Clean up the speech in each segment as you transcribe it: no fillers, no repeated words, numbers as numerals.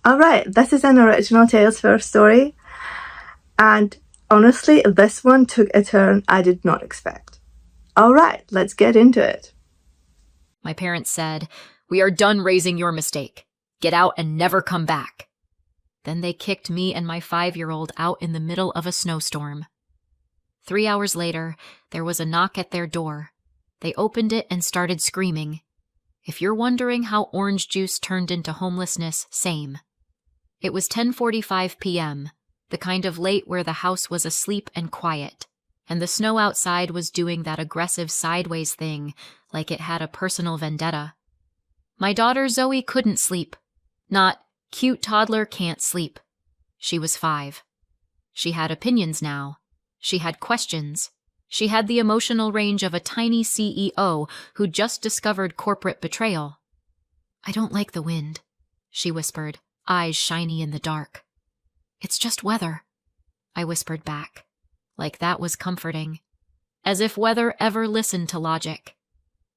Alright, this is an original Tales for a Story, and honestly, this one took a turn I did not expect. Alright, let's get into it. My parents said, "We are done raising your mistake. Get out and never come back." Then they kicked me and my 5-year-old out in the middle of a snowstorm. 3 hours later, there was a knock at their door. They opened it and started screaming. If you're wondering how orange juice turned into homelessness, same. It was 10:45 p.m., the kind of late where the house was asleep and quiet, and the snow outside was doing that aggressive sideways thing like it had a personal vendetta. My daughter Zoe couldn't sleep. Not, cute toddler can't sleep. She was 5. She had opinions now. She had questions. She had the emotional range of a tiny CEO who just discovered corporate betrayal. "I don't like the wind," she whispered, eyes shiny in the dark. "It's just weather," I whispered back, like that was comforting, as if weather ever listened to logic.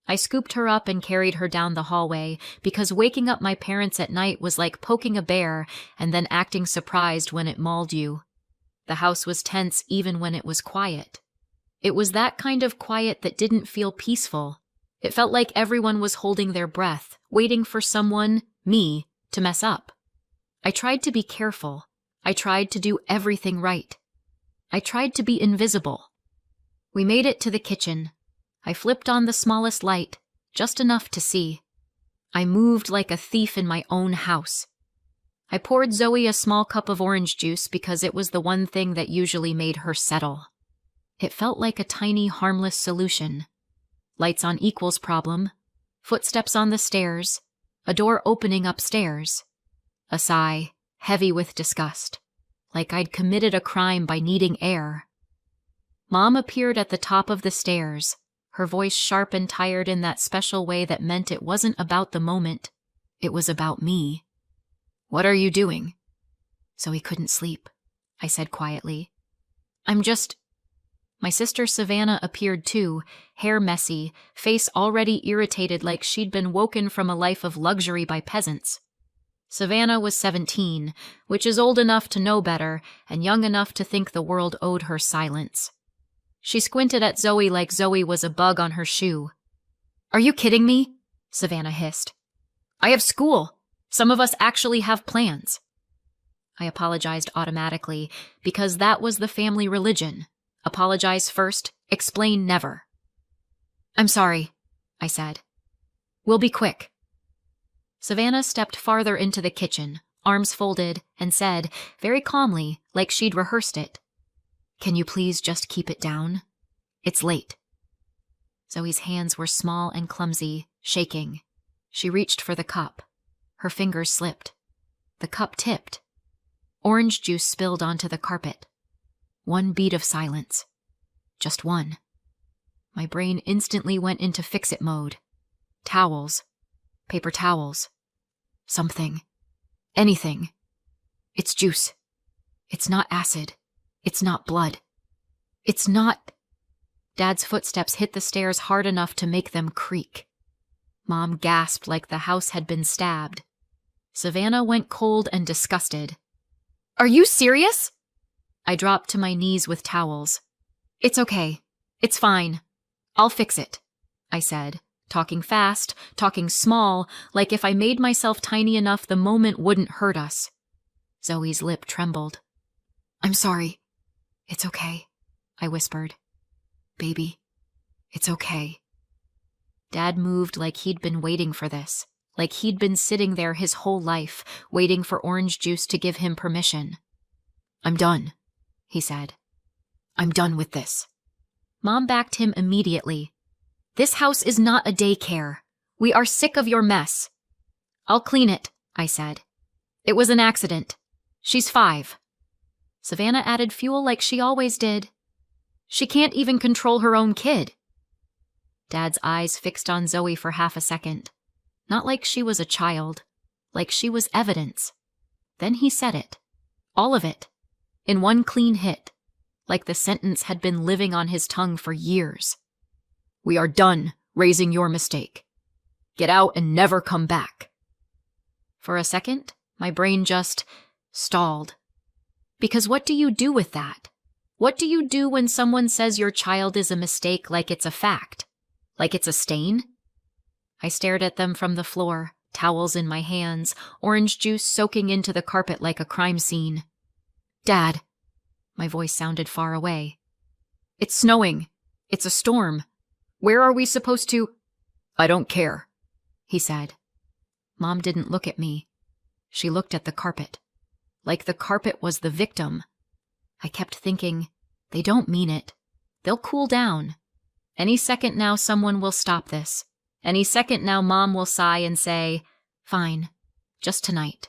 I scooped her up and carried her down the hallway because waking up my parents at night was like poking a bear and then acting surprised when it mauled you. The house was tense even when it was quiet. It was that kind of quiet that didn't feel peaceful. It felt like everyone was holding their breath, waiting for someone, me, to mess up. I tried to be careful. I tried to do everything right. I tried to be invisible. We made it to the kitchen. I flipped on the smallest light, just enough to see. I moved like a thief in my own house. I poured Zoe a small cup of orange juice because it was the one thing that usually made her settle. It felt like a tiny, harmless solution. Lights on equals problem, footsteps on the stairs, a door opening upstairs. A sigh, heavy with disgust, like I'd committed a crime by needing air. Mom appeared at the top of the stairs, her voice sharp and tired in that special way that meant it wasn't about the moment, it was about me. "What are you doing?" "So he couldn't sleep," I said quietly. "I'm just—" My sister Savannah appeared too, hair messy, face already irritated like she'd been woken from a life of luxury by peasants. Savannah was 17, which is old enough to know better and young enough to think the world owed her silence. She squinted at Zoe like Zoe was a bug on her shoe. "Are you kidding me?" Savannah hissed. "I have school. Some of us actually have plans." I apologized automatically because that was the family religion. Apologize first, explain never. "I'm sorry," I said. "We'll be quick." Savannah stepped farther into the kitchen, arms folded, and said, very calmly, like she'd rehearsed it, "Can you please just keep it down? It's late." Zoe's hands were small and clumsy, shaking. She reached for the cup. Her fingers slipped. The cup tipped. Orange juice spilled onto the carpet. One beat of silence. Just one. My brain instantly went into fix-it mode. Towels. Paper towels. Something. Anything. It's juice. It's not acid. It's not blood. It's not... Dad's footsteps hit the stairs hard enough to make them creak. Mom gasped like the house had been stabbed. Savannah went cold and disgusted. "Are you serious?" I dropped to my knees with towels. "It's okay. It's fine. I'll fix it," I said, talking fast, talking small, like if I made myself tiny enough the moment wouldn't hurt us. Zoe's lip trembled. "I'm sorry. It's okay," I whispered. "Baby, it's okay." Dad moved like he'd been waiting for this, like he'd been sitting there his whole life, waiting for orange juice to give him permission. "I'm done," he said. "I'm done with this." Mom backed him immediately. "This house is not a daycare. We are sick of your mess." "I'll clean it," I said. "It was an accident. She's 5. Savannah added fuel like she always did. "She can't even control her own kid." Dad's eyes fixed on Zoe for half a second. Not like she was a child, like she was evidence. Then he said it. All of it. In one clean hit. Like the sentence had been living on his tongue for years. "We are done raising your mistake. Get out and never come back." For a second, My brain just stalled. Because what do you do with that? What do you do when someone says your child is a mistake like it's a fact? Like it's a stain? I stared at them from the floor, towels in my hands, orange juice soaking into the carpet like a crime scene. Dad. My voice sounded far away. It's snowing. It's a storm. Where are we supposed to? I don't care, he said. Mom didn't look at me. She looked at the carpet. Like the carpet was the victim. I kept thinking, they don't mean it. They'll cool down. Any second now someone will stop this. Any second now Mom will sigh and say, fine, just tonight.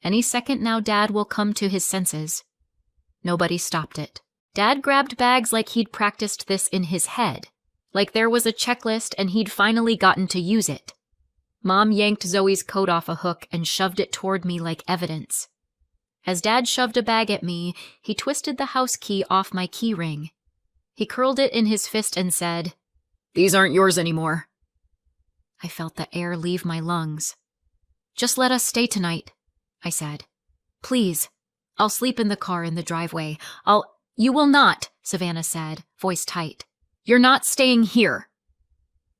Any second now Dad will come to his senses. Nobody stopped it. Dad grabbed bags like he'd practiced this in his head, like there was a checklist and he'd finally gotten to use it. Mom yanked Zoe's coat off a hook and shoved it toward me like evidence. As Dad shoved a bag at me, he twisted the house key off my key ring. He curled it in his fist and said, "These aren't yours anymore." I felt the air leave my lungs. "Just let us stay tonight," I said. "Please. I'll sleep in the car in the driveway. You will not," Savannah said, voice tight. "You're not staying here."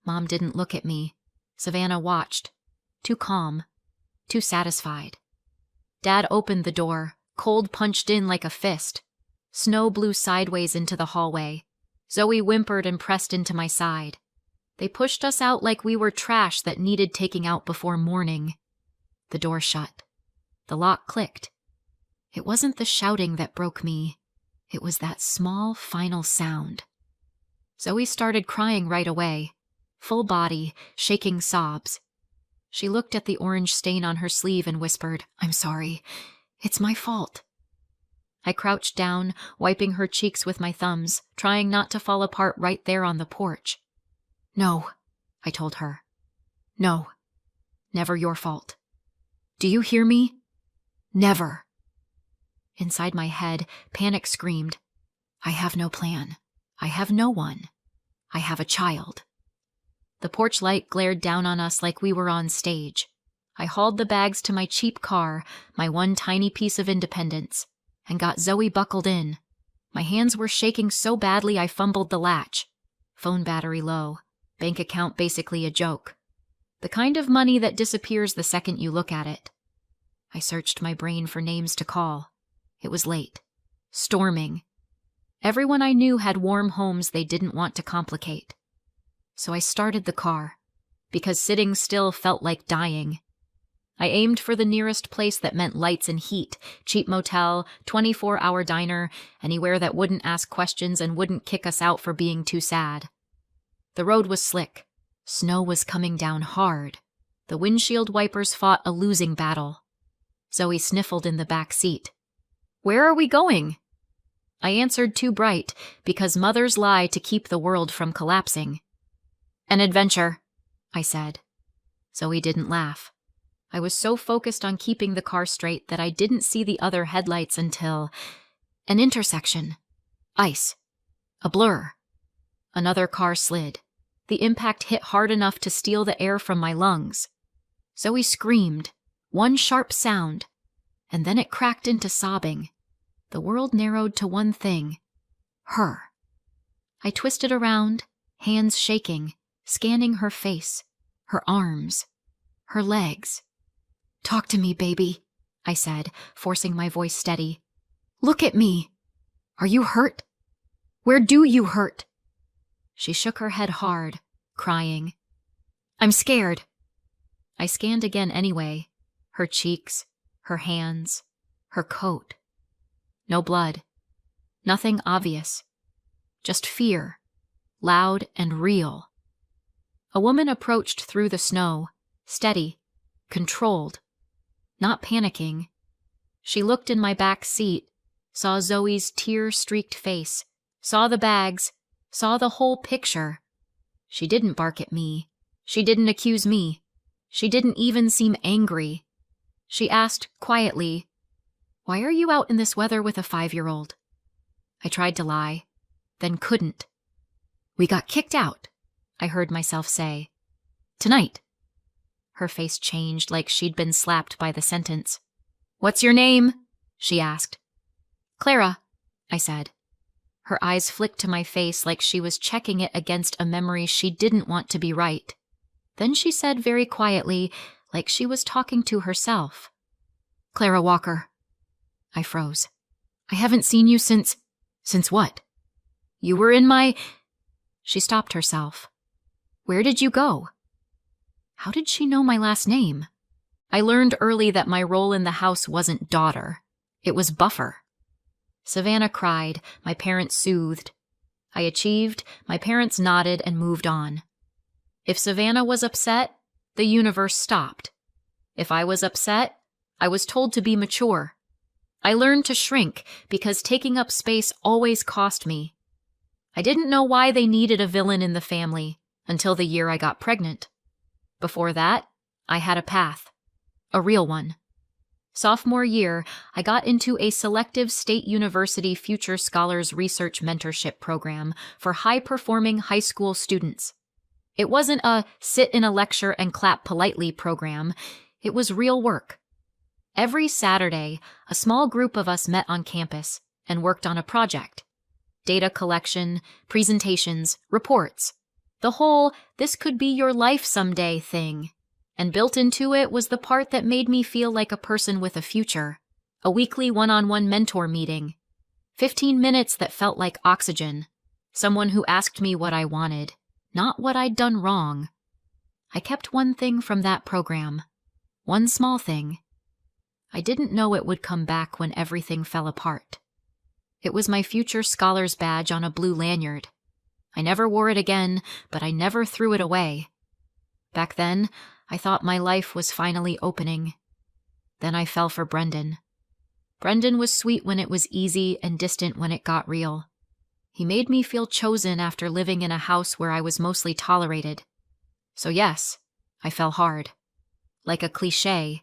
Mom didn't look at me. Savannah watched. Too calm. Too satisfied. Dad opened the door, cold punched in like a fist. Snow blew sideways into the hallway. Zoe whimpered and pressed into my side. They pushed us out like we were trash that needed taking out before morning. The door shut. The lock clicked. It wasn't the shouting that broke me. It was that small, final sound. Zoe started crying right away. Full body, shaking sobs. She looked at the orange stain on her sleeve and whispered, "I'm sorry. It's my fault." I crouched down, wiping her cheeks with my thumbs, trying not to fall apart right there on the porch. "No," I told her. "No. Never your fault. Do you hear me? Never." Inside my head, panic screamed, "I have no plan. I have no one. I have a child." The porch light glared down on us like we were on stage. I hauled the bags to my cheap car, my one tiny piece of independence, and got Zoe buckled in. My hands were shaking so badly I fumbled the latch. Phone battery low. Bank account basically a joke. The kind of money that disappears the second you look at it. I searched my brain for names to call. It was late. Storming. Everyone I knew had warm homes they didn't want to complicate. So I started the car, because sitting still felt like dying. I aimed for the nearest place that meant lights and heat, cheap motel, 24-hour diner, anywhere that wouldn't ask questions and wouldn't kick us out for being too sad. The road was slick. Snow was coming down hard. The windshield wipers fought a losing battle. Zoe sniffled in the back seat. "Where are we going?" I answered too bright, because mothers lie to keep the world from collapsing. "An adventure," I said. Zoe didn't laugh. I was so focused on keeping the car straight that I didn't see the other headlights until an intersection. Ice. A blur. Another car slid. The impact hit hard enough to steal the air from my lungs. Zoe screamed. One sharp sound. And then it cracked into sobbing. The world narrowed to one thing. Her. I twisted around, hands shaking, scanning her face, her arms, her legs. "Talk to me, baby," I said, forcing my voice steady. "Look at me. Are you hurt? Where do you hurt?" She shook her head hard, crying. "I'm scared." I scanned again anyway. Her cheeks, her hands, her coat. No blood. Nothing obvious. Just fear, loud and real. A woman approached through the snow, steady, controlled, not panicking. She looked in my back seat, saw Zoe's tear-streaked face, saw the bags, saw the whole picture. She didn't bark at me. She didn't accuse me. She didn't even seem angry. She asked quietly, "Why are you out in this weather with a 5-year-old?" I tried to lie, then couldn't. "We got kicked out," I heard myself say. "Tonight." Her face changed like she'd been slapped by the sentence. "What's your name?" she asked. "Clara," I said. Her eyes flicked to my face like she was checking it against a memory she didn't want to be right. Then she said very quietly, like she was talking to herself, "Clara Walker." I froze. "I haven't seen you since what? You were in my—" She stopped herself. "Where did you go?" How did she know my last name? I learned early that my role in the house wasn't daughter. It was buffer. Savannah cried, my parents soothed. I achieved, my parents nodded and moved on. If Savannah was upset, the universe stopped. If I was upset, I was told to be mature. I learned to shrink because taking up space always cost me. I didn't know why they needed a villain in the family until the year I got pregnant. Before that, I had a path. A real one. Sophomore year, I got into a selective state university Future Scholars Research Mentorship program for high-performing high school students. It wasn't a sit in a lecture and clap politely program. It was real work. Every Saturday, a small group of us met on campus and worked on a project. Data collection, presentations, reports. The whole "this could be your life someday" thing. And built into it was the part that made me feel like a person with a future. A weekly one-on-one mentor meeting. 15 minutes that felt like oxygen. Someone who asked me what I wanted, not what I'd done wrong. I kept one thing from that program. One small thing. I didn't know it would come back when everything fell apart. It was my Future Scholars badge on a blue lanyard. I never wore it again, but I never threw it away. Back then, I thought my life was finally opening. Then I fell for Brendan. Brendan was sweet when it was easy and distant when it got real. He made me feel chosen after living in a house where I was mostly tolerated. So yes, I fell hard. Like a cliché.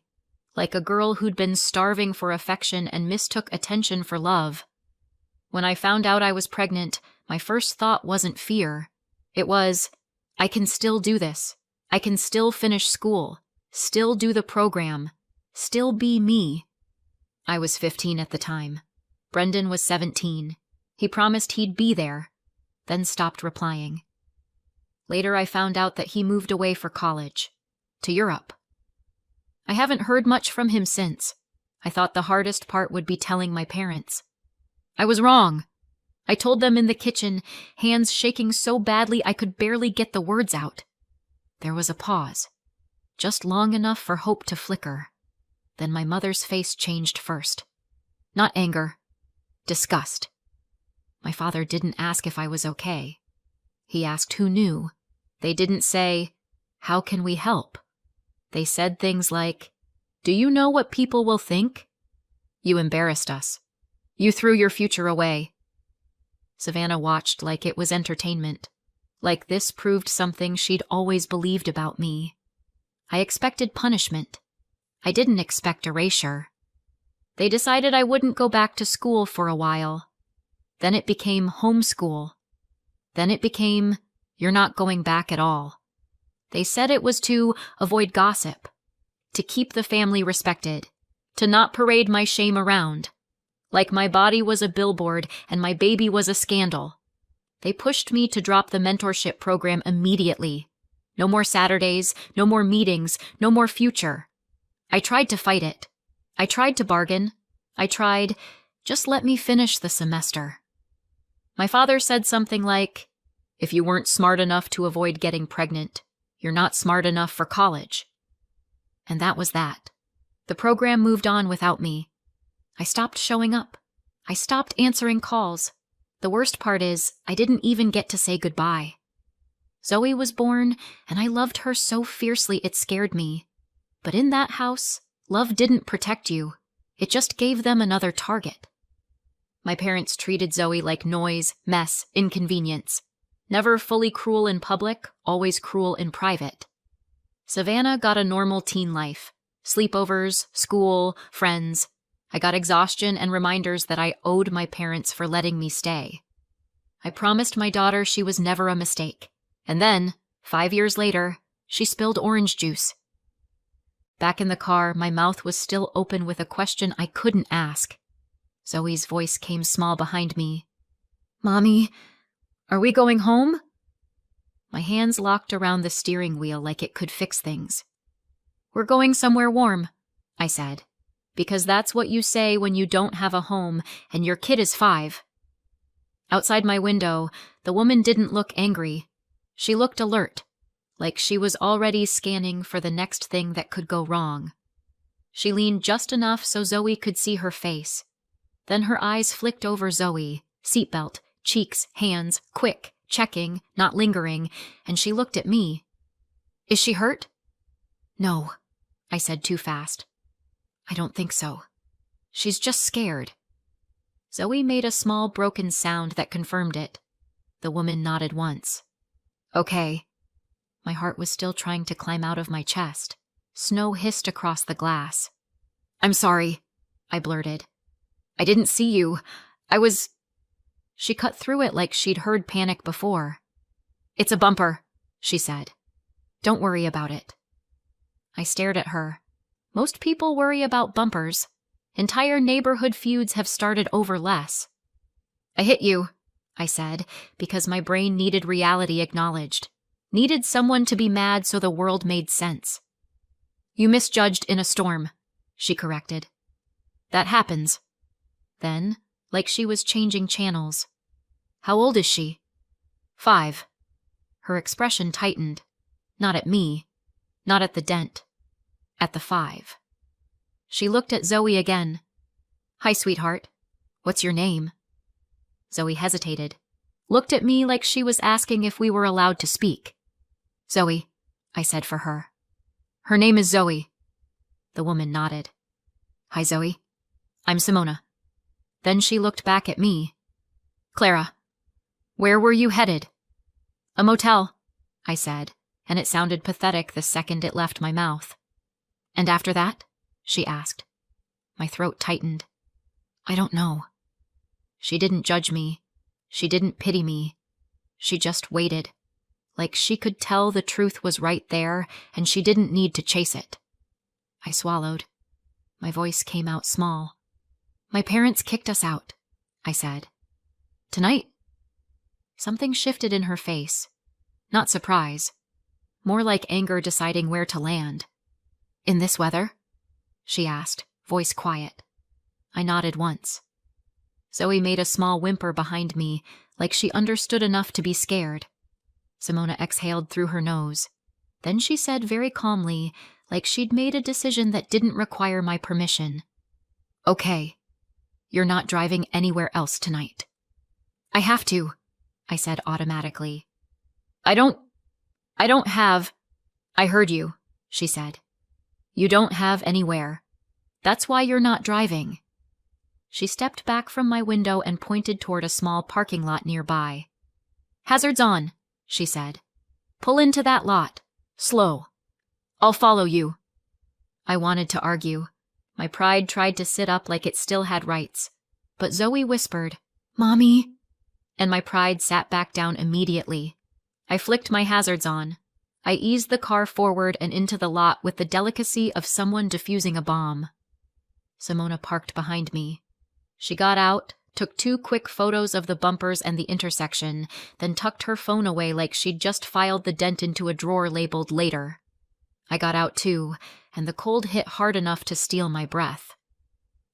Like a girl who'd been starving for affection and mistook attention for love. When I found out I was pregnant, my first thought wasn't fear. It was, I can still do this. I can still finish school, still do the program, still be me. I was 15 at the time. Brendan was 17. He promised he'd be there, then stopped replying. Later I found out that he moved away for college, to Europe. I haven't heard much from him since. I thought the hardest part would be telling my parents. I was wrong. I told them in the kitchen, hands shaking so badly I could barely get the words out. There was a pause, just long enough for hope to flicker. Then my mother's face changed first. Not anger, disgust. My father didn't ask if I was okay. He asked who knew. They didn't say, "How can we help?" They said things like, "Do you know what people will think? You embarrassed us. You threw your future away." Savannah watched like it was entertainment. Like this proved something she'd always believed about me. I expected punishment. I didn't expect erasure. They decided I wouldn't go back to school for a while. Then it became homeschool. Then it became, you're not going back at all. They said it was to avoid gossip, to keep the family respected, to not parade my shame around. Like my body was a billboard and my baby was a scandal. They pushed me to drop the mentorship program immediately. No more Saturdays, no more meetings, no more future. I tried to fight it. I tried to bargain. I tried, just let me finish the semester. My father said something like, "If you weren't smart enough to avoid getting pregnant, you're not smart enough for college." And that was that. The program moved on without me. I stopped showing up. I stopped answering calls. The worst part is, I didn't even get to say goodbye. Zoe was born, and I loved her so fiercely it scared me. But in that house, love didn't protect you. It just gave them another target. My parents treated Zoe like noise, mess, inconvenience. Never fully cruel in public, always cruel in private. Savannah got a normal teen life. Sleepovers, school, friends. I got exhaustion and reminders that I owed my parents for letting me stay. I promised my daughter she was never a mistake. And then, 5 years later, she spilled orange juice. Back in the car, my mouth was still open with a question I couldn't ask. Zoe's voice came small behind me. "Mommy, are we going home?" My hands locked around the steering wheel like it could fix things. "We're going somewhere warm," I said, because that's what you say when you don't have a home and your kid is 5. Outside my window, the woman didn't look angry. She looked alert, like she was already scanning for the next thing that could go wrong. She leaned just enough so Zoe could see her face. Then her eyes flicked over Zoe, seatbelt, cheeks, hands, quick, checking, not lingering, and she looked at me. "Is she hurt?" "No," I said too fast. "I don't think so. She's just scared." Zoe made a small broken sound that confirmed it. The woman nodded once. "Okay." My heart was still trying to climb out of my chest. Snow hissed across the glass. "I'm sorry," I blurted. "I didn't see you. I was—" She cut through it like she'd heard panic before. "It's a bumper," she said. "Don't worry about it." I stared at her. Most people worry about bumpers. Entire neighborhood feuds have started over less. "I hit you," I said, because my brain needed reality acknowledged. Needed someone to be mad so the world made sense. "You misjudged in a storm," she corrected. "That happens." Then, like she was changing channels. "How old is she?" 5. Her expression tightened. Not at me. Not at the dent. At the 5. She looked at Zoe again. "Hi, sweetheart. What's your name?" Zoe hesitated. Looked at me like she was asking if we were allowed to speak. "Zoe," I said for her. "Her name is Zoe." The woman nodded. "Hi, Zoe. I'm Simona." Then she looked back at me. "Clara, where were you headed?" "A motel," I said, and it sounded pathetic the second it left my mouth. "And after that?" she asked. My throat tightened. "I don't know." She didn't judge me. She didn't pity me. She just waited, like she could tell the truth was right there and she didn't need to chase it. I swallowed. My voice came out small. "My parents kicked us out," I said. "Tonight?" Something shifted in her face. Not surprise. More like anger deciding where to land. "In this weather?" she asked, voice quiet. I nodded once. Zoe made a small whimper behind me, like she understood enough to be scared. Simona exhaled through her nose. Then she said very calmly, like she'd made a decision that didn't require my permission. "Okay. You're not driving anywhere else tonight." "I have to," I said automatically. I don't have—" "I heard you," she said. "You don't have anywhere. That's why you're not driving." She stepped back from my window and pointed toward a small parking lot nearby. "Hazards on," she said. "Pull into that lot. Slow. I'll follow you." I wanted to argue. My pride tried to sit up like it still had rights. But Zoe whispered, "Mommy," and my pride sat back down immediately. I flicked my hazards on. I eased the car forward and into the lot with the delicacy of someone defusing a bomb. Simona parked behind me. She got out, took 2 quick photos of the bumpers and the intersection, then tucked her phone away like she'd just filed the dent into a drawer labeled later. I got out too, and the cold hit hard enough to steal my breath.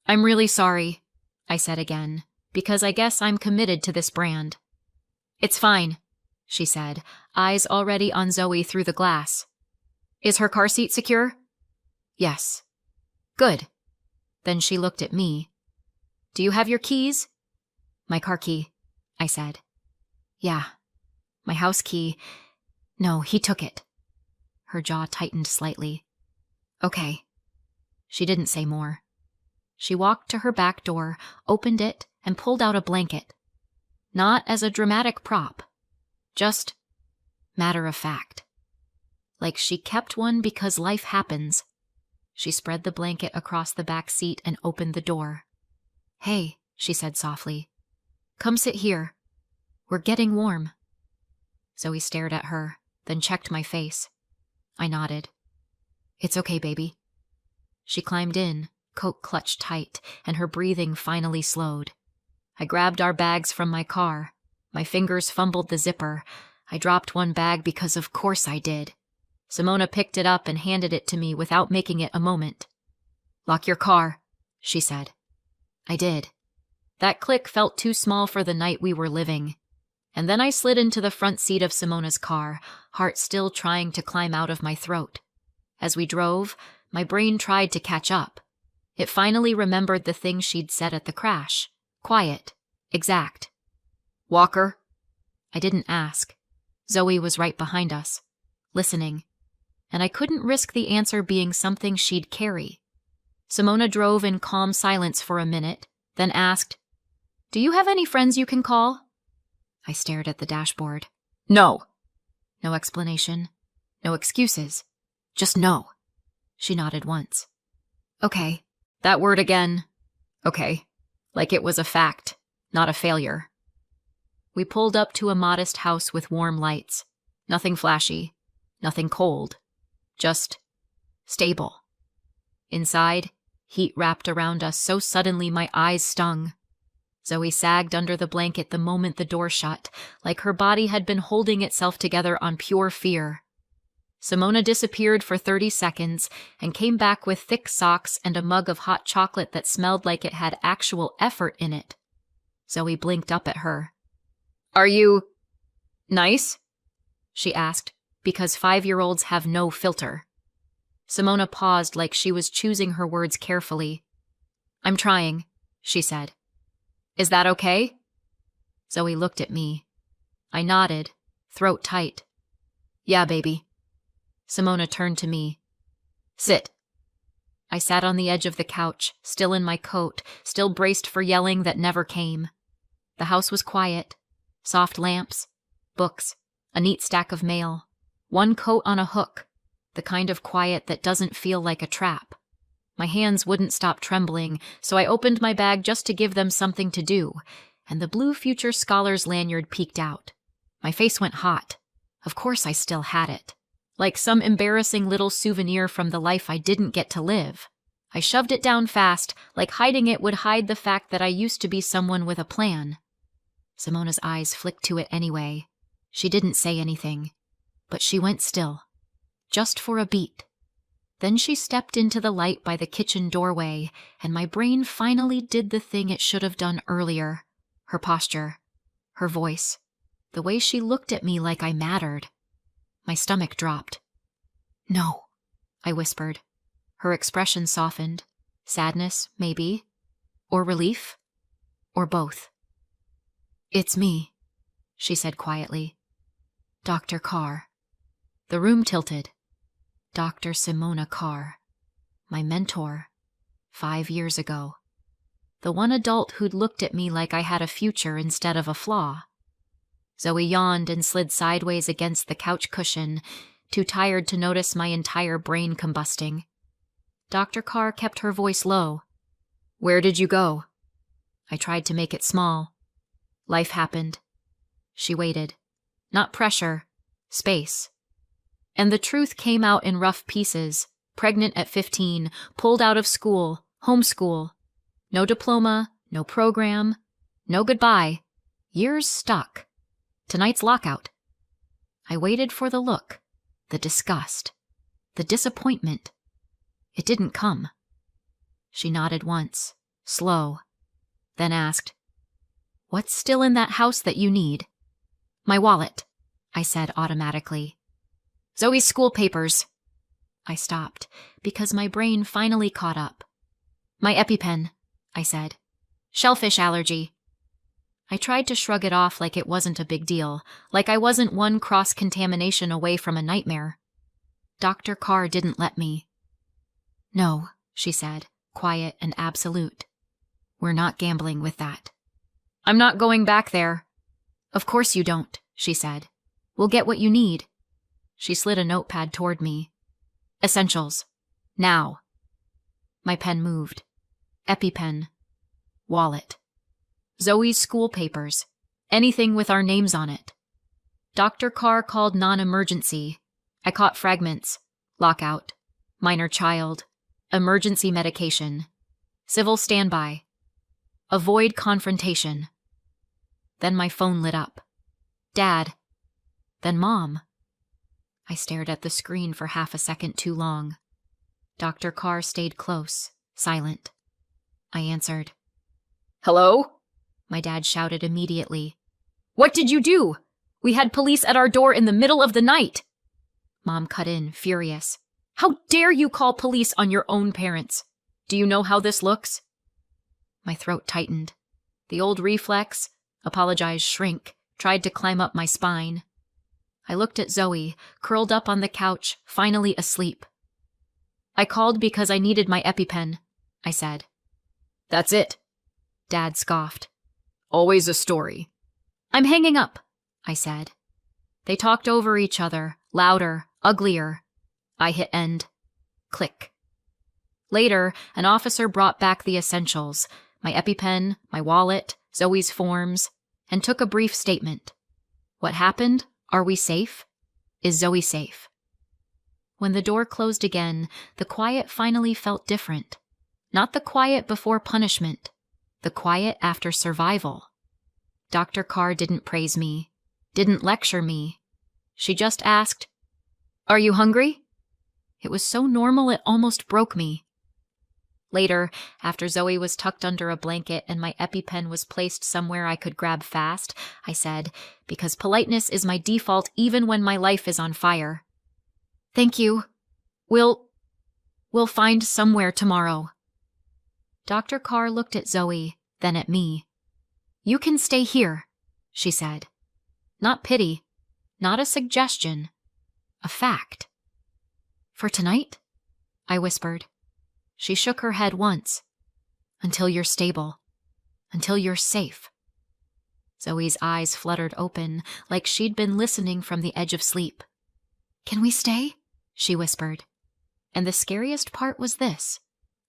"I'm really sorry," I said again, because I guess I'm committed to this brand. "It's fine," she said, eyes already on Zoe through the glass. "Is her car seat secure?" "Yes." "Good." Then she looked at me. "Do you have your keys?" "My car key," I said. "Yeah. My house key. No, he took it." Her jaw tightened slightly. "Okay." She didn't say more. She walked to her back door, opened it, and pulled out a blanket. Not as a dramatic prop. Just matter of fact. Like she kept one because life happens. She spread the blanket across the back seat and opened the door. "Hey," she said softly. "Come sit here. We're getting warm." Zoe stared at her, then checked my face. I nodded. "It's okay, baby. She climbed in, coat clutched tight, and her breathing finally slowed. I grabbed our bags from my car. My fingers fumbled the zipper. I dropped one bag because of course I did. Simona picked it up and handed it to me without making it a moment. "Lock your car," she said. I did. That click felt too small for the night we were living. And then I slid into the front seat of Simona's car, heart still trying to climb out of my throat. As we drove, my brain tried to catch up. It finally remembered the thing she'd said at the crash. Quiet. Exact. "Walker?" I didn't ask. Zoe was right behind us, listening. And I couldn't risk the answer being something she'd carry. Simona drove in calm silence for a minute, then asked, "Do you have any friends you can call?" I stared at the dashboard. "No." No explanation. No excuses. Just no. She nodded once. "Okay." That word again. Okay. Like it was a fact, not a failure. We pulled up to a modest house with warm lights. Nothing flashy. Nothing cold. Just stable. Inside, heat wrapped around us so suddenly my eyes stung. Zoe sagged under the blanket the moment the door shut, like her body had been holding itself together on pure fear. Simona disappeared for 30 seconds and came back with thick socks and a mug of hot chocolate that smelled like it had actual effort in it. Zoe blinked up at her. "Are you nice?" she asked, because 5-year-olds have no filter. Simona paused like she was choosing her words carefully. "I'm trying," she said. "Is that okay?" Zoe looked at me. I nodded, throat tight. "Yeah, baby." Simona turned to me. "Sit." I sat on the edge of the couch, still in my coat, still braced for yelling that never came. The house was quiet. Soft lamps, books, a neat stack of mail, one coat on a hook, the kind of quiet that doesn't feel like a trap. My hands wouldn't stop trembling, so I opened my bag just to give them something to do, and the blue Future Scholars lanyard peeked out. My face went hot. Of course I still had it. Like some embarrassing little souvenir from the life I didn't get to live. I shoved it down fast, like hiding it would hide the fact that I used to be someone with a plan. Simona's eyes flicked to it anyway. She didn't say anything, but she went still. Just for a beat. Then she stepped into the light by the kitchen doorway, and my brain finally did the thing it should have done earlier. Her posture, her voice, the way she looked at me like I mattered. My stomach dropped. "No," I whispered. Her expression softened. Sadness, maybe. Or relief. Or both. "It's me," she said quietly. "Dr. Carr." The room tilted. Dr. Simona Carr. My mentor. 5 years ago. The one adult who'd looked at me like I had a future instead of a flaw. Zoe yawned and slid sideways against the couch cushion, too tired to notice my entire brain combusting. Dr. Carr kept her voice low. "Where did you go?" I tried to make it small. "Life happened." She waited. Not pressure. Space. And the truth came out in rough pieces. Pregnant at 15, pulled out of school, homeschool. No diploma, no program, no goodbye. Years stuck. Tonight's lockout. I waited for the look, the disgust, the disappointment. It didn't come. She nodded once, slow, then asked, "What's still in that house that you need?" "My wallet," I said automatically. "Zoe's school papers." I stopped, because my brain finally caught up. "My EpiPen," I said. "Shellfish allergy." I tried to shrug it off like it wasn't a big deal, like I wasn't one cross-contamination away from a nightmare. Dr. Carr didn't let me. "No," she said, quiet and absolute. "We're not gambling with that." "I'm not going back there." "Of course you don't," she said. "We'll get what you need." She slid a notepad toward me. "Essentials. Now." My pen moved. EpiPen. Wallet. Zoe's school papers. Anything with our names on it. Dr. Carr called non-emergency. I caught fragments. Lockout. Minor child. Emergency medication. Civil standby. Avoid confrontation. Then my phone lit up. Dad. Then Mom. I stared at the screen for half a second too long. Dr. Carr stayed close, silent. I answered. Hello? My dad shouted immediately. What did you do? We had police at our door in the middle of the night. Mom cut in, furious. How dare you call police on your own parents? Do you know how this looks? My throat tightened. The old reflex, apologize, shrink, tried to climb up my spine. I looked at Zoe, curled up on the couch, finally asleep. I called because I needed my EpiPen, I said. That's it, Dad scoffed. Always a story. I'm hanging up, I said. They talked over each other, louder, uglier. I hit end. Click. Later, an officer brought back the essentials, my EpiPen, my wallet, Zoe's forms, and took a brief statement. What happened? Are we safe? Is Zoe safe? When the door closed again, the quiet finally felt different. Not the quiet before punishment, the quiet after survival. Dr. Carr didn't praise me, didn't lecture me. She just asked, Are you hungry? It was so normal it almost broke me. Later, after Zoe was tucked under a blanket and my EpiPen was placed somewhere I could grab fast, I said, because politeness is my default even when my life is on fire. Thank you. We'll find somewhere tomorrow. Dr. Carr looked at Zoe, then at me. You can stay here, she said. Not pity, not a suggestion, a fact. For tonight? I whispered. She shook her head once. Until you're stable. Until you're safe. Zoe's eyes fluttered open, like she'd been listening from the edge of sleep. Can we stay? She whispered. And the scariest part was this.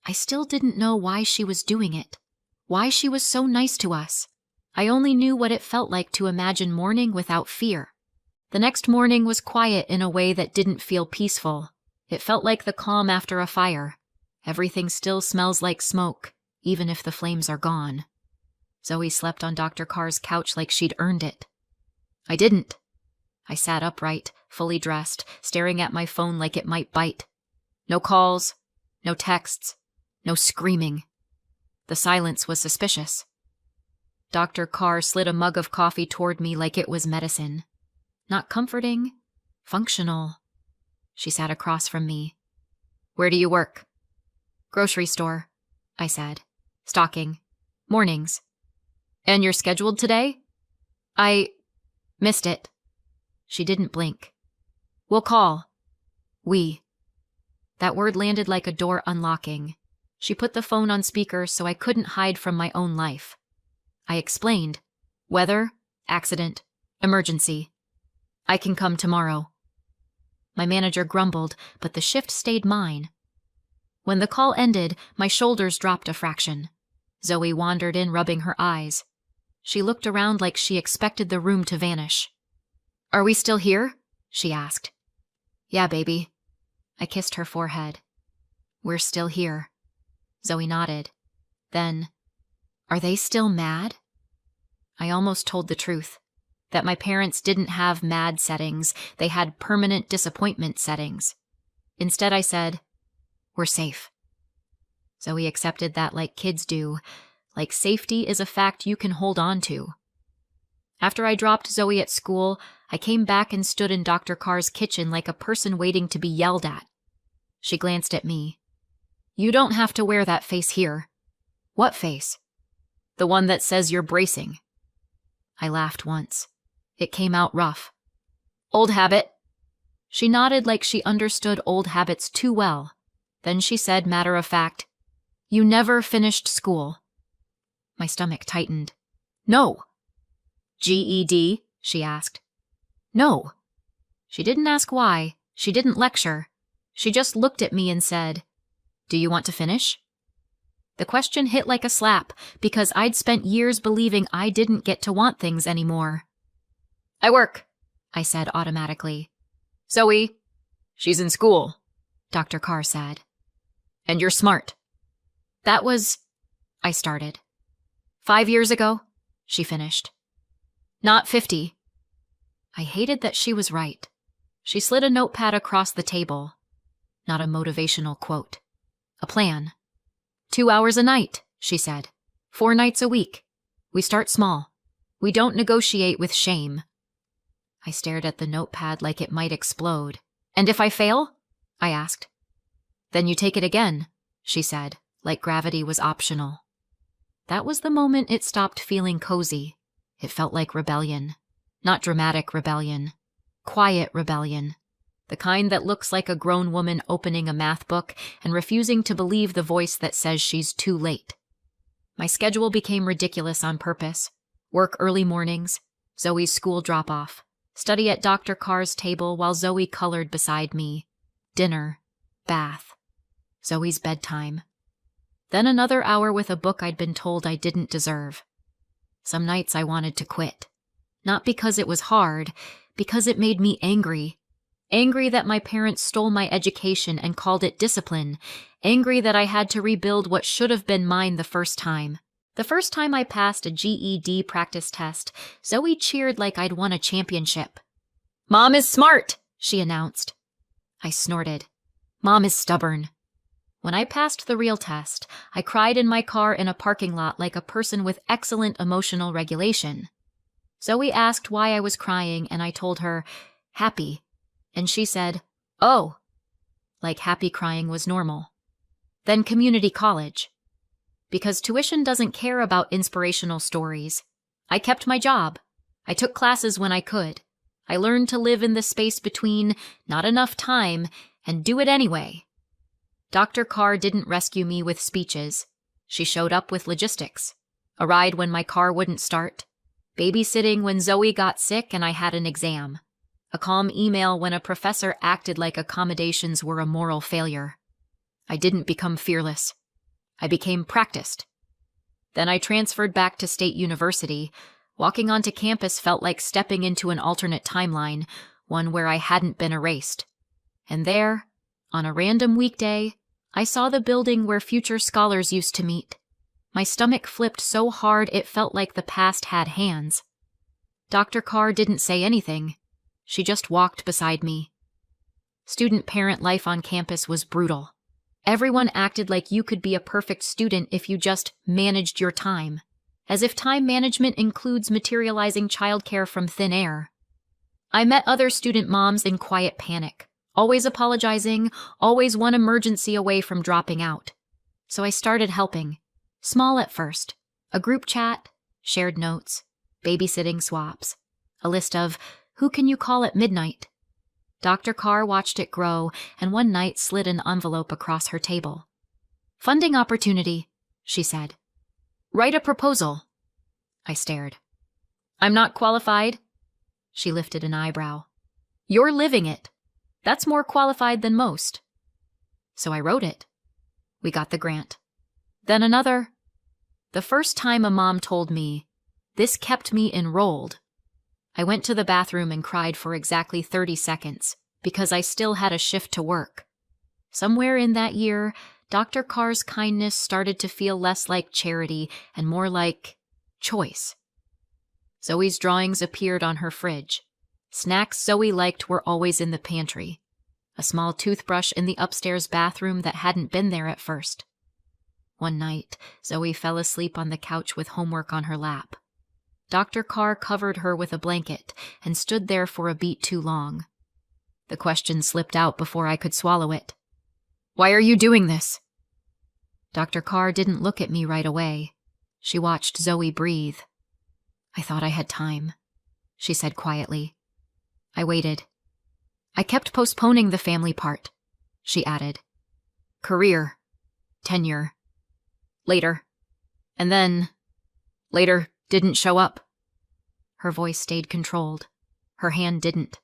I still didn't know why she was doing it. Why she was so nice to us. I only knew what it felt like to imagine morning without fear. The next morning was quiet in a way that didn't feel peaceful. It felt like the calm after a fire. Everything still smells like smoke, even if the flames are gone. Zoe slept on Dr. Carr's couch like she'd earned it. I didn't. I sat upright, fully dressed, staring at my phone like it might bite. No calls, no texts, no screaming. The silence was suspicious. Dr. Carr slid a mug of coffee toward me like it was medicine. Not comforting, functional. She sat across from me. Where do you work? Grocery store, I said. Stocking. Mornings. And you're scheduled today? I missed it. She didn't blink. We'll call. We. That word landed like a door unlocking. She put the phone on speaker so I couldn't hide from my own life. I explained. Weather, accident, emergency. I can come tomorrow. My manager grumbled, but the shift stayed mine. When the call ended, my shoulders dropped a fraction. Zoe wandered in, rubbing her eyes. She looked around like she expected the room to vanish. Are we still here? She asked. Yeah, baby. I kissed her forehead. We're still here. Zoe nodded. Then, are they still mad? I almost told the truth. That my parents didn't have mad settings, they had permanent disappointment settings. Instead I said, we're safe. Zoe accepted that like kids do, like safety is a fact you can hold on to. After I dropped Zoe at school, I came back and stood in Dr. Carr's kitchen like a person waiting to be yelled at. She glanced at me. You don't have to wear that face here. What face? The one that says you're bracing. I laughed once. It came out rough. Old habit. She nodded like she understood old habits too well. Then she said, matter of fact, you never finished school. My stomach tightened. No. GED? She asked. No. She didn't ask why. She didn't lecture. She just looked at me and said, do you want to finish? The question hit like a slap because I'd spent years believing I didn't get to want things anymore. I work, I said automatically. Zoe, she's in school, Dr. Carr said. And you're smart. That was, I started. 5 years ago, she finished. Not 50. I hated that she was right. She slid a notepad across the table. Not a motivational quote. A plan. 2 hours a night, she said. 4 nights a week. We start small. We don't negotiate with shame. I stared at the notepad like it might explode. And if I fail? I asked. Then you take it again, she said, like gravity was optional. That was the moment it stopped feeling cozy. It felt like rebellion. Not dramatic rebellion. Quiet rebellion. The kind that looks like a grown woman opening a math book and refusing to believe the voice that says she's too late. My schedule became ridiculous on purpose. Work early mornings, Zoe's school drop-off, study at Dr. Carr's table while Zoe colored beside me, dinner, bath, Zoe's bedtime. Then another hour with a book I'd been told I didn't deserve. Some nights I wanted to quit. Not because it was hard, because it made me angry. Angry that my parents stole my education and called it discipline. Angry that I had to rebuild what should have been mine the first time. The first time I passed a GED practice test, Zoe cheered like I'd won a championship. "Mom is smart," she announced. I snorted. Mom is stubborn. When I passed the real test, I cried in my car in a parking lot like a person with excellent emotional regulation. Zoe asked why I was crying, and I told her, happy. And she said, oh, like happy crying was normal. Then community college. Because tuition doesn't care about inspirational stories. I kept my job. I took classes when I could. I learned to live in the space between not enough time and do it anyway. Dr. Carr didn't rescue me with speeches. She showed up with logistics. A ride when my car wouldn't start. Babysitting when Zoe got sick and I had an exam. A calm email when a professor acted like accommodations were a moral failure. I didn't become fearless. I became practiced. Then I transferred back to State University. Walking onto campus felt like stepping into an alternate timeline, one where I hadn't been erased. And there, on a random weekday, I saw the building where future scholars used to meet. My stomach flipped so hard it felt like the past had hands. Dr. Carr didn't say anything. She just walked beside me. Student-parent life on campus was brutal. Everyone acted like you could be a perfect student if you just managed your time, as if time management includes materializing childcare from thin air. I met other student moms in quiet panic, always apologizing, always one emergency away from dropping out. So I started helping. Small at first. A group chat, shared notes, babysitting swaps, a list of, who can you call at midnight? Dr. Carr watched it grow, and one night slid an envelope across her table. Funding opportunity, she said. Write a proposal. I stared. I'm not qualified. She lifted an eyebrow. You're living it. That's more qualified than most. So I wrote it. We got the grant. Then another. The first time a mom told me, this kept me enrolled. I went to the bathroom and cried for exactly 30 seconds, because I still had a shift to work. Somewhere in that year, Dr. Carr's kindness started to feel less like charity and more like choice. Zoe's drawings appeared on her fridge. Snacks Zoe liked were always in the pantry. A small toothbrush in the upstairs bathroom that hadn't been there at first. One night, Zoe fell asleep on the couch with homework on her lap. Dr. Carr covered her with a blanket and stood there for a beat too long. The question slipped out before I could swallow it. Why are you doing this? Dr. Carr didn't look at me right away. She watched Zoe breathe. I thought I had time, she said quietly. I waited. I kept postponing the family part, she added. Career. Tenure. Later. And then, later didn't show up. Her voice stayed controlled. Her hand didn't.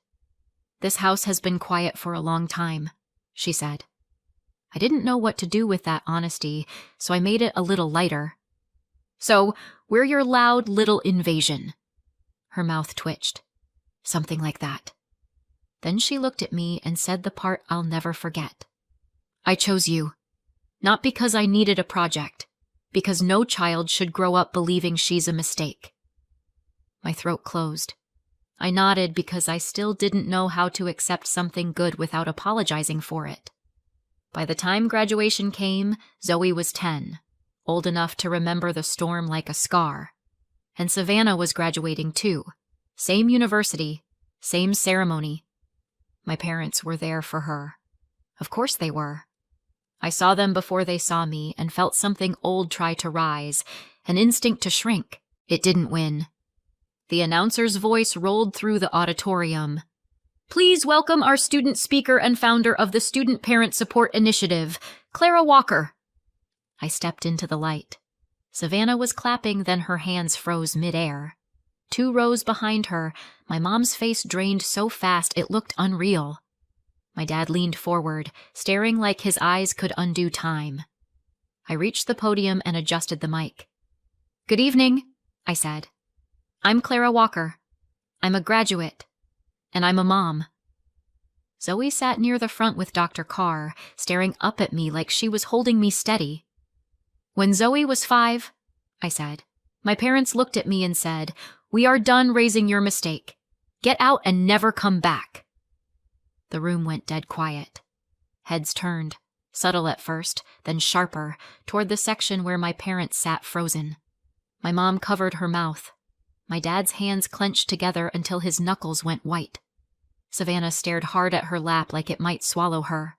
This house has been quiet for a long time, she said. I didn't know what to do with that honesty, so I made it a little lighter. So, we're your loud little invasion. Her mouth twitched. Something like that. Then she looked at me and said the part I'll never forget. I chose you. Not because I needed a project, because no child should grow up believing she's a mistake. My throat closed. I nodded because I still didn't know how to accept something good without apologizing for it. By the time graduation came, Zoe was 10, old enough to remember the storm like a scar. And Savannah was graduating too. Same university, same ceremony. My parents were there for her. Of course they were. I saw them before they saw me and felt something old try to rise, an instinct to shrink. It didn't win. The announcer's voice rolled through the auditorium. Please welcome our student speaker and founder of the Student Parent Support Initiative, Clara Walker. I stepped into the light. Savannah was clapping, then her hands froze midair. 2 rows behind her, my mom's face drained so fast it looked unreal. My dad leaned forward, staring like his eyes could undo time. I reached the podium and adjusted the mic. Good evening, I said. I'm Clara Walker. I'm a graduate. And I'm a mom. Zoe sat near the front with Dr. Carr, staring up at me like she was holding me steady. When Zoe was 5, I said, my parents looked at me and said, we are done raising your mistake. Get out and never come back. The room went dead quiet. Heads turned, subtle at first, then sharper, toward the section where my parents sat frozen. My mom covered her mouth. My dad's hands clenched together until his knuckles went white. Savannah stared hard at her lap like it might swallow her.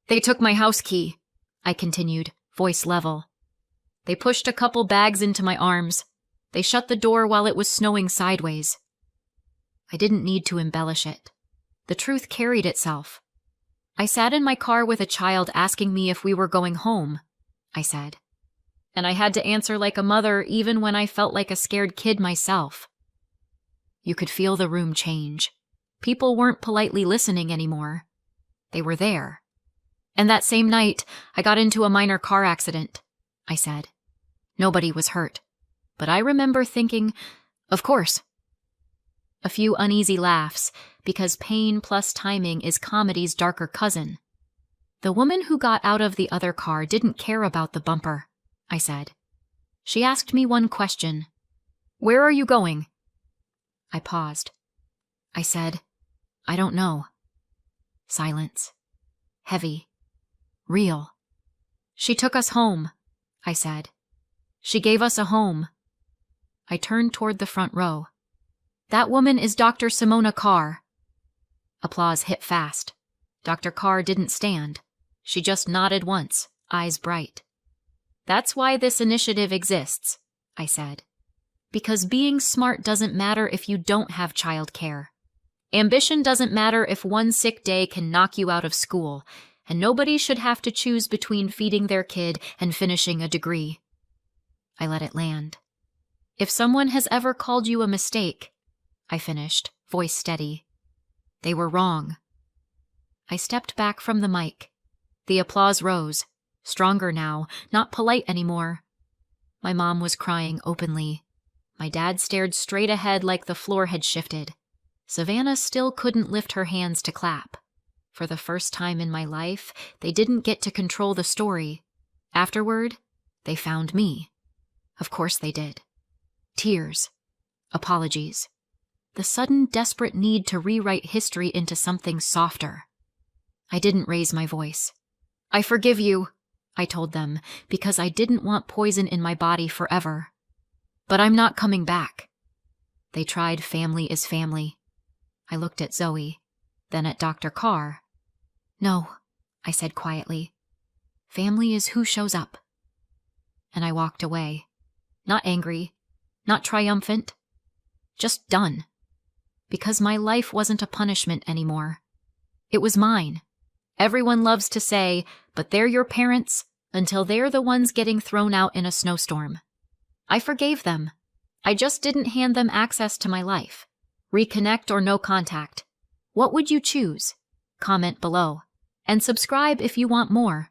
They took my house key, I continued, voice level. They pushed a couple bags into my arms. They shut the door while it was snowing sideways. I didn't need to embellish it. The truth carried itself. I sat in my car with a child asking me if we were going home, I said. And I had to answer like a mother even when I felt like a scared kid myself. You could feel the room change. People weren't politely listening anymore. They were there. And that same night, I got into a minor car accident, I said. Nobody was hurt. But I remember thinking, of course. A few uneasy laughs, because pain plus timing is comedy's darker cousin. The woman who got out of the other car didn't care about the bumper, I said. She asked me one question. Where are you going? I paused. I said, I don't know. Silence. Heavy. Real. She took us home, I said. She gave us a home. I turned toward the front row. That woman is Dr. Simona Carr. Applause hit fast. Dr. Carr didn't stand. She just nodded once, eyes bright. That's why this initiative exists, I said. Because being smart doesn't matter if you don't have childcare. Ambition doesn't matter if one sick day can knock you out of school, and nobody should have to choose between feeding their kid and finishing a degree. I let it land. If someone has ever called you a mistake, I finished, voice steady, they were wrong. I stepped back from the mic. The applause rose, stronger now, not polite anymore. My mom was crying openly. My dad stared straight ahead like the floor had shifted. Savannah still couldn't lift her hands to clap. For the first time in my life, they didn't get to control the story. Afterward, they found me. Of course they did. Tears. Apologies. The sudden desperate need to rewrite history into something softer. I didn't raise my voice. I forgive you, I told them, because I didn't want poison in my body forever. But I'm not coming back. They tried family is family. I looked at Zoe, then at Dr. Carr. No, I said quietly. Family is who shows up. And I walked away. Not angry, not triumphant, just done. Because my life wasn't a punishment anymore. It was mine. Everyone loves to say, but they're your parents, until they're the ones getting thrown out in a snowstorm. I forgave them. I just didn't hand them access to my life. Reconnect or no contact. What would you choose? Comment below. And subscribe if you want more.